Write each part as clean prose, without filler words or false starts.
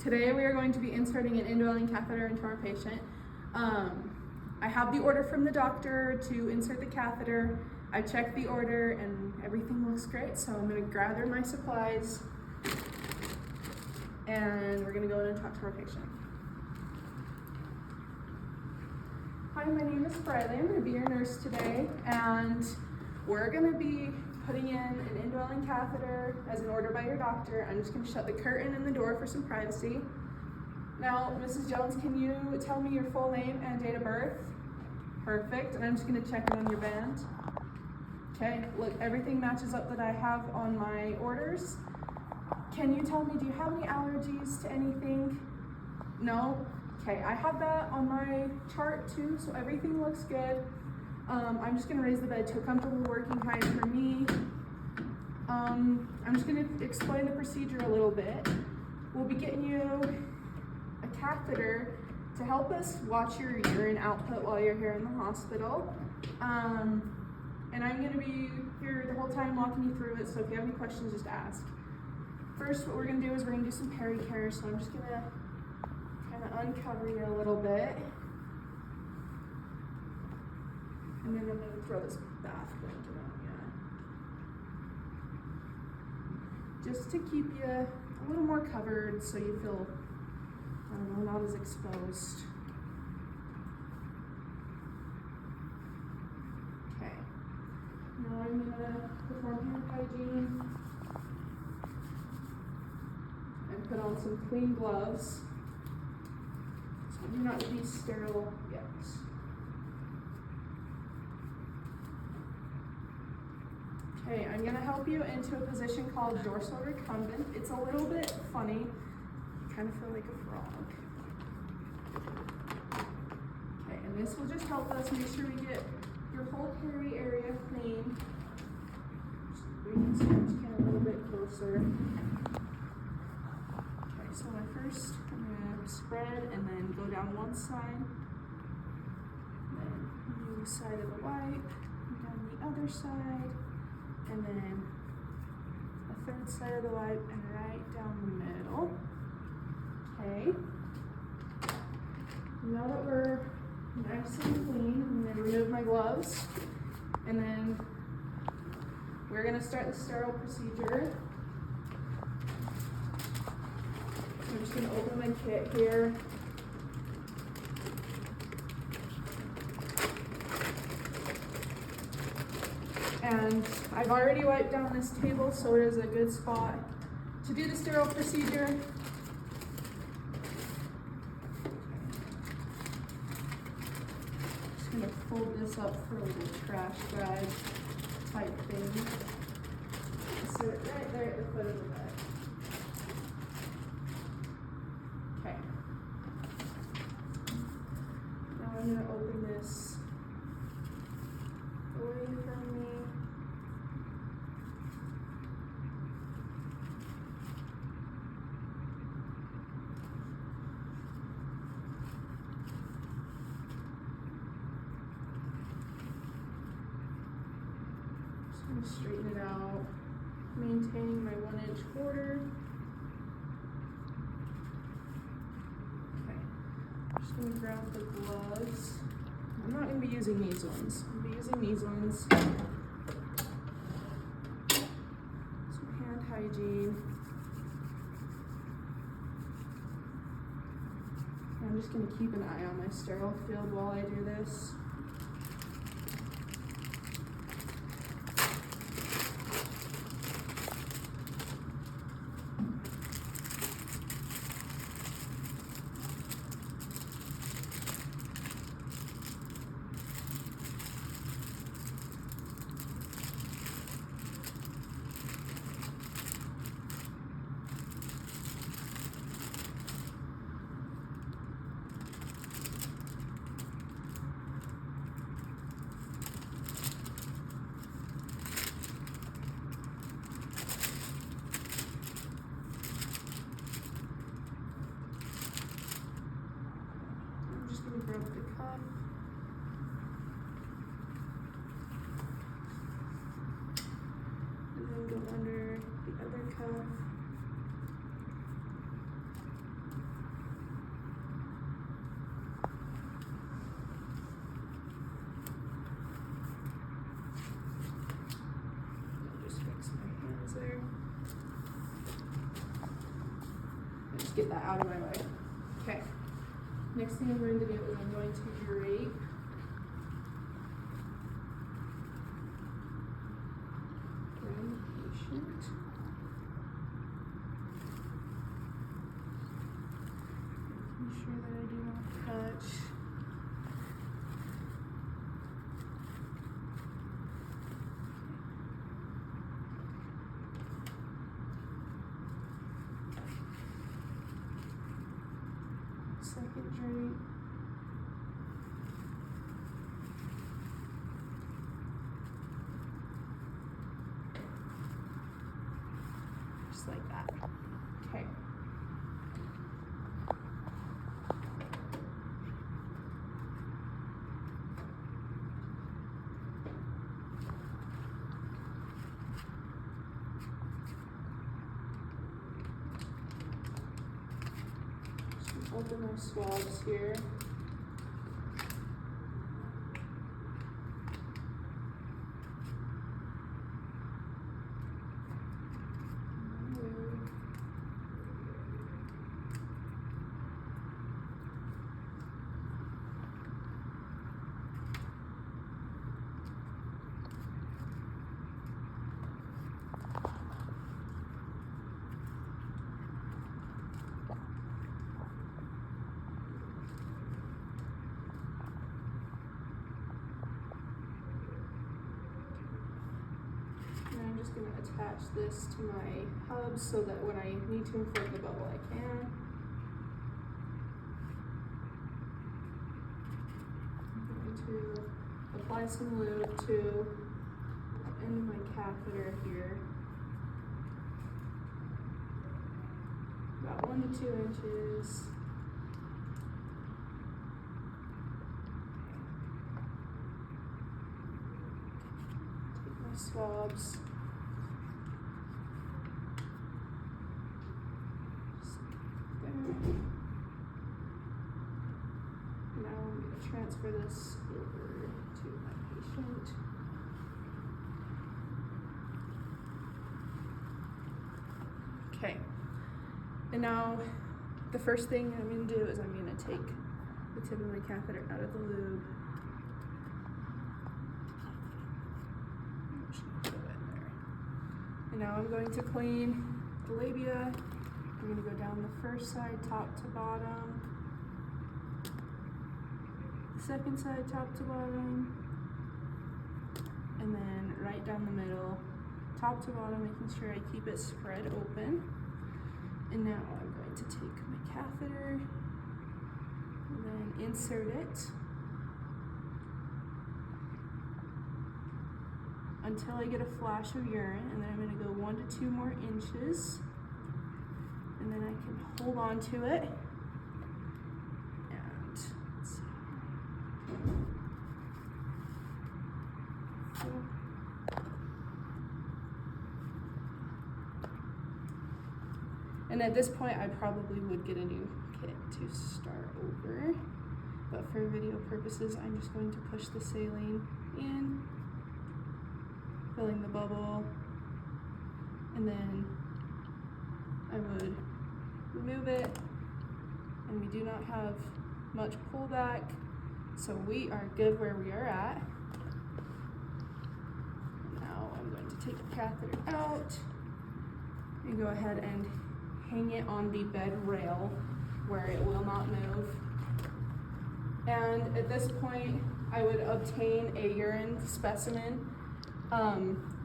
Today we are going to be inserting an indwelling catheter into our patient. I have the order from the doctor to insert the catheter. I checked the order and everything looks great, so I'm going to gather my supplies and we're going to go in and talk to our patient. Hi, my name is Briley. I'm going to be your nurse today, and we're going to be putting in an indwelling catheter as an order by your doctor. I'm just going to shut the curtain and the door for some privacy. Now, Mrs. Jones, can you tell me your full name and date of birth? Perfect. And I'm just going to check in on your band. Okay, look, everything matches up that I have on my orders. Can you tell me, do you have any allergies to anything? No? Okay, I have that on my chart too, so everything looks good. I'm just going to raise the bed to a comfortable working height for me. I'm just going to explain the procedure a little bit. We'll be getting you a catheter to help us watch your urine output while you're here in the hospital. And I'm going to be here the whole time walking you through it, so if you have any questions, just ask. First, what we're going to do is we're going to do some peri-care, so I'm just going to kind of uncover you a little bit. And then I'm going to throw this bath blanket on you. Just to keep you a little more covered so you feel, I don't know, not as exposed. Okay. Now I'm going to perform hand hygiene and put on some clean gloves. So do not be sterile yet. Okay, I'm going to help you into a position called dorsal recumbent. It's a little bit funny. You kind of feel like a frog. Okay, and this will just help us make sure we get your whole peri area clean. Just bring this can a little bit closer. Okay, so I'm going to spread and then go down one side. Then new side of the wipe, and down the other side. And then a third side of the wipe and right down the middle. Okay. Now that we're nice and clean, I'm going to remove my gloves. And then we're going to start the sterile procedure. I'm just going to open my kit here. And I've already wiped down this table, so it is a good spot to do the sterile procedure. Just gonna fold this up for a little trash bag type thing. Set it right there at the foot of the bed. Okay. Now I'm gonna open this away from me. Straighten it out, maintaining my 1-inch border. Okay, I'm just going to grab the gloves. I'm not going to be using these ones. I'm going to be using these ones. Some hand hygiene. I'm just going to keep an eye on my sterile field while I do this. Grab the cuff. And then go under the other cuff. Just get that out of my way. Okay. Next thing I'm going to do is I'm going to drape around the patient. Making sure that I do not touch. Second drape. Just like that. Okay. Open my swabs here. I'm just going to attach this to my hub so that when I need to inflate the bubble, I can. I'm going to apply some lube to the end of my catheter here. About 1 to 2 inches. Take my swabs. Now I'm going to transfer this over to my patient. Okay, and now the first thing I'm going to do is I'm going to take the tip of my catheter out of the lube. I'm just going to put it in there. And now I'm going to clean the labia. I'm going to go down the first side, top to bottom. Second side, top to bottom. And then right down the middle, top to bottom, making sure I keep it spread open. And now I'm going to take my catheter and then insert it until I get a flash of urine, and then I'm going to go 1 to 2 more inches. And then I can hold on to it, and let's see. And at this point, I probably would get a new kit to start over, but for video purposes, I'm just going to push the saline in, filling the bubble, and then I would remove it, and we do not have much pullback, so we are good where we are at. Now I'm going to take the catheter out and go ahead and hang it on the bed rail where it will not move. And at this point, I would obtain a urine specimen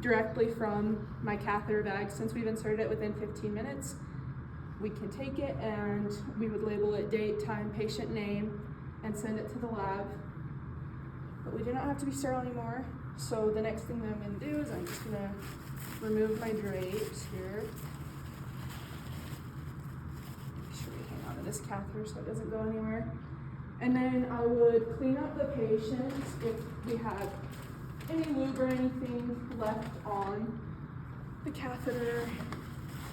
directly from my catheter bag. Since we've inserted it within 15 minutes, we can take it and we would label it date, time, patient name, and send it to the lab. But we do not have to be sterile anymore. So the next thing that I'm going to do is I'm just going to remove my drapes here. Make sure we hang on to this catheter so it doesn't go anywhere. And then I would clean up the patient if we had any lube or anything left on the catheter.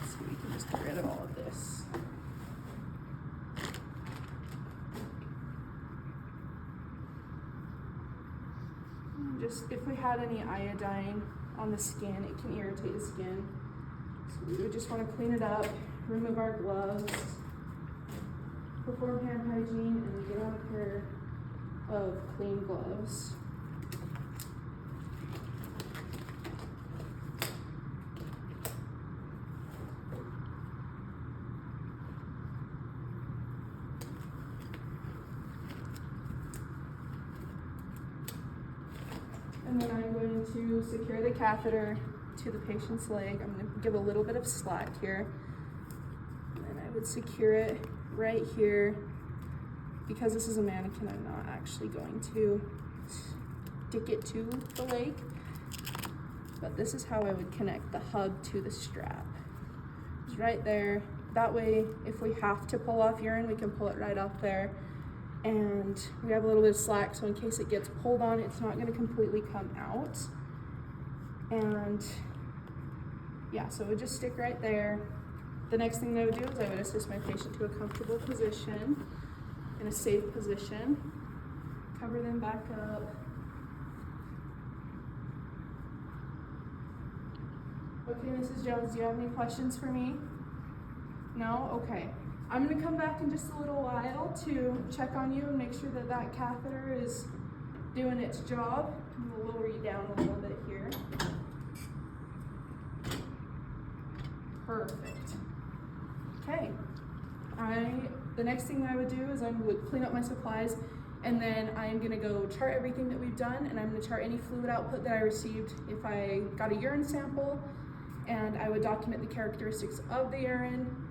So we can just get rid of all of this. Just if we had any iodine on the skin, it can irritate the skin. So we would just want to clean it up, remove our gloves, perform hand hygiene, and get on a pair of clean gloves. And then I'm going to secure the catheter to the patient's leg. I'm going to give a little bit of slack here. And then I would secure it right here. Because this is a mannequin, I'm not actually going to stick it to the leg. But this is how I would connect the hub to the strap. It's right there. That way, if we have to pull off urine, we can pull it right off there. And we have a little bit of slack, so in case it gets pulled on, it's not going to completely come out. And yeah, so it would just stick right there. The next thing that I would do is I would assist my patient to a comfortable position, in a safe position. Cover them back up. Okay, Mrs. Jones, do you have any questions for me? No? Okay. I'm going to come back in just a little while to check on you and make sure that that catheter is doing its job. I'm going to lower you down a little bit here. Perfect. Okay. The next thing I would do is I would clean up my supplies, and then I'm going to go chart everything that we've done, and I'm going to chart any fluid output that I received if I got a urine sample, and I would document the characteristics of the urine,